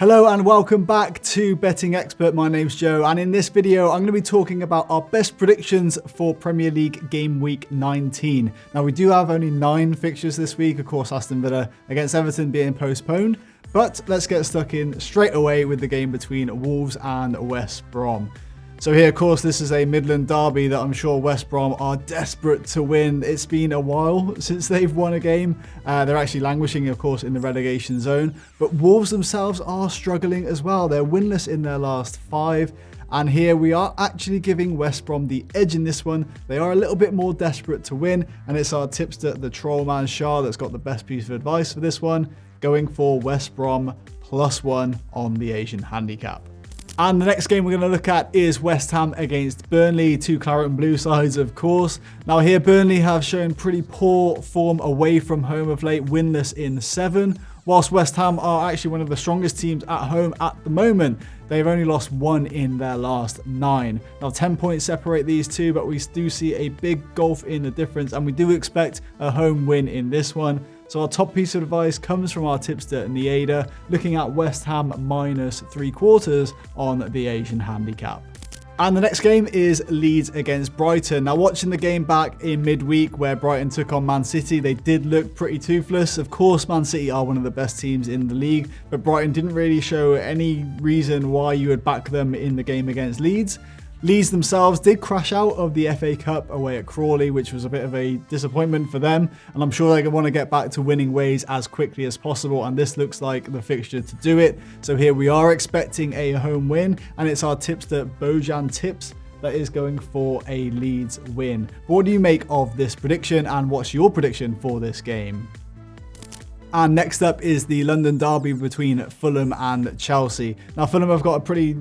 Hello and welcome back to Betting Expert. My name's Joe, and in this video I'm going to be talking about our best predictions for Premier League Game Week 19. Now we do have only 9 fixtures this week, of course Aston Villa against Everton being postponed, but let's get stuck in straight away with the game between Wolves and West Brom. So here, of course, this is a Midland derby that I'm sure West Brom are desperate to win. It's been a while since they've won a game. They're actually languishing, of course, in the relegation zone. But Wolves themselves are struggling as well. They're winless in their last 5. And here we are actually giving West Brom the edge in this one. They are a little bit more desperate to win. And it's our tipster, the Trollman Shah, that's got the best piece of advice for this one, going for West Brom +1 on the Asian handicap. And the next game we're going to look at is West Ham against Burnley, 2 claret and blue sides, of course. Now here, Burnley have shown pretty poor form away from home of late, winless in 7, whilst West Ham are actually one of the strongest teams at home at the moment. They've only lost 1 in their last 9. Now 10 points separate these two, but we do see a big gulf in the difference, and we do expect a home win in this one. So our top piece of advice comes from our tipster Nieda, looking at West Ham -3/4 on the Asian handicap. And the next game is Leeds against Brighton. Now, watching the game back in midweek where Brighton took on Man City, they did look pretty toothless. Of course, Man City are one of the best teams in the league, but Brighton didn't really show any reason why you would back them in the game against Leeds. Leeds themselves did crash out of the FA Cup away at Crawley, which was a bit of a disappointment for them. And I'm sure they want to get back to winning ways as quickly as possible. And this looks like the fixture to do it. So here we are expecting a home win. And it's our tipster Bojan Tips that is going for a Leeds win. But what do you make of this prediction? And what's your prediction for this game? And next up is the London derby between Fulham and Chelsea. Now Fulham have got a pretty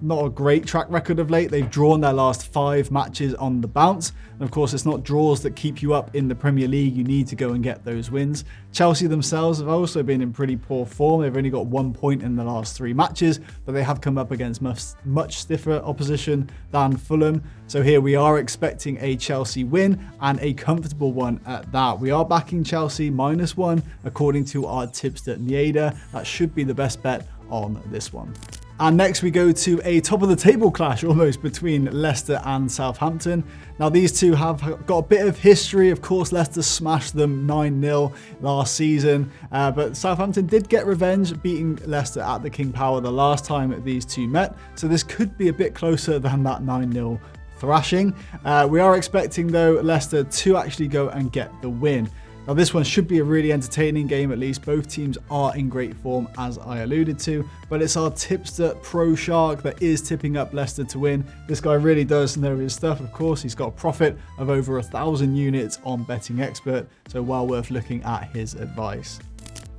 not a great track record of late. They've drawn their last 5 matches on the bounce. And of course, it's not draws that keep you up in the Premier League. You need to go and get those wins. Chelsea themselves have also been in pretty poor form. They've only got 1 point in the last 3 matches, but they have come up against much stiffer opposition than Fulham. So here we are expecting a Chelsea win, and a comfortable one at that. We are backing Chelsea -1 according to our tipster Nieda. That should be the best bet on this one. And next we go to a top of the table clash almost between Leicester and Southampton. Now these two have got a bit of history. Of course, Leicester smashed them 9-0 last season, but Southampton did get revenge, beating Leicester at the King Power the last time these two met. So this could be a bit closer than that 9-0 thrashing. We are expecting though Leicester to actually go and get the win. Now this one should be a really entertaining game at least. Both teams are in great form as I alluded to, but it's our tipster Pro Shark that is tipping up Leicester to win. This guy really does know his stuff, of course. He's got a profit of over 1,000 units on Betting Expert, so well worth looking at his advice.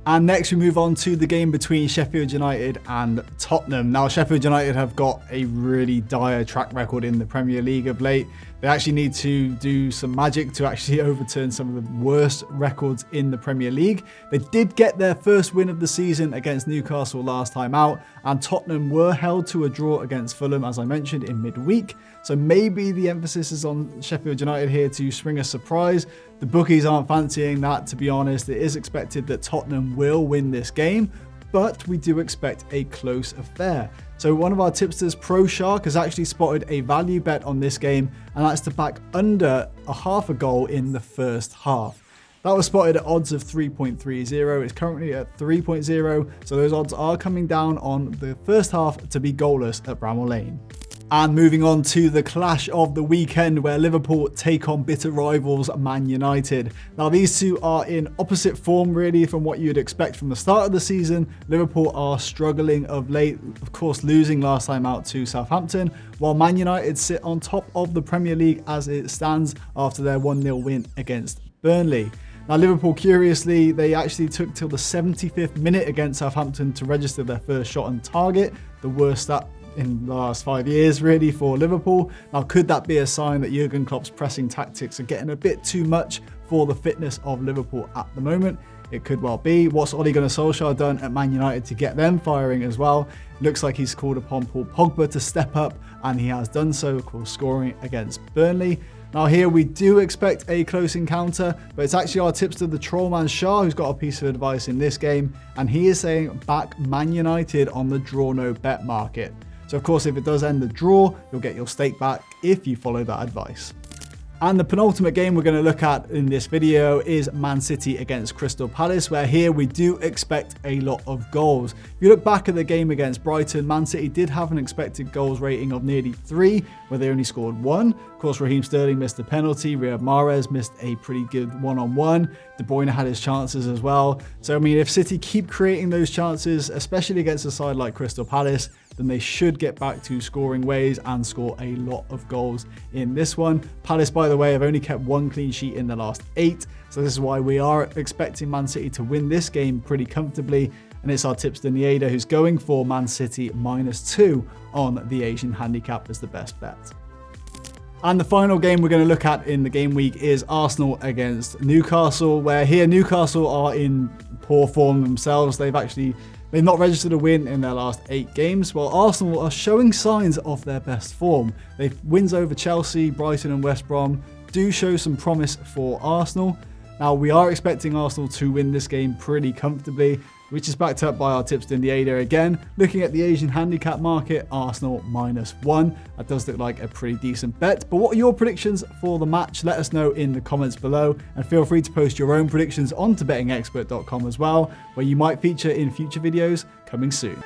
And next we move on to the game between Sheffield United and Tottenham. Now Sheffield United have got a really dire track record in the Premier League of late. They actually need to do some magic to actually overturn some of the worst records in the Premier League. They did get their first win of the season against Newcastle last time out, and Tottenham were held to a draw against Fulham, as I mentioned, in midweek. So maybe the emphasis is on Sheffield United here to spring a surprise. The bookies aren't fancying that, to be honest. It is expected that Tottenham will win this game, but we do expect a close affair. So one of our tipsters, Pro Shark, has actually spotted a value bet on this game, and that's to back under a half a goal in the first half. That was spotted at odds of 3.30. It's currently at 3.0, so those odds are coming down on the first half to be goalless at Bramall Lane. And moving on to the clash of the weekend where Liverpool take on bitter rivals Man United. Now these two are in opposite form really from what you'd expect from the start of the season. Liverpool are struggling of late, of course losing last time out to Southampton, while Man United sit on top of the Premier League as it stands after their 1-0 win against Burnley. Now Liverpool, curiously, they actually took till the 75th minute against Southampton to register their first shot on target, the worst stat in the last 5 years really for Liverpool. Now could that be a sign that Jurgen Klopp's pressing tactics are getting a bit too much for the fitness of Liverpool at the moment? It could well be. What's Ole Gunnar Solskjaer done at Man United to get them firing as well? Looks like he's called upon Paul Pogba to step up, and he has done so, of course, scoring against Burnley. Now here we do expect a close encounter, but it's actually our tipster, the Trollman Shah, who's got a piece of advice in this game, and he is saying back Man United on the draw no bet market. So of course, if it does end the draw, you'll get your stake back if you follow that advice. And the penultimate game we're going to look at in this video is Man City against Crystal Palace, where here we do expect a lot of goals. If you look back at the game against Brighton, Man City did have an expected goals rating of nearly 3, where they only scored 1. Of course, Raheem Sterling missed a penalty, Riyad Mahrez missed a pretty good one-on-one, De Bruyne had his chances as well. So, I mean, if City keep creating those chances, especially against a side like Crystal Palace, then they should get back to scoring ways and score a lot of goals in this one. Palace, by the way, have only kept 1 clean sheet in the last 8, so this is why we are expecting Man City to win this game pretty comfortably, and it's our tipster Nieda who's going for Man City -2 on the Asian handicap as the best bet. And the final game we're going to look at in the game week is Arsenal against Newcastle, where here Newcastle are in poor form themselves. They've not registered a win in their last 8 games, while Arsenal are showing signs of their best form. Their wins over Chelsea, Brighton and West Brom do show some promise for Arsenal. Now, we are expecting Arsenal to win this game pretty comfortably, which is backed up by our tipster Nieda again. Looking at the Asian handicap market, Arsenal -1. That does look like a pretty decent bet. But what are your predictions for the match? Let us know in the comments below, and feel free to post your own predictions onto bettingexpert.com as well, where you might feature in future videos coming soon.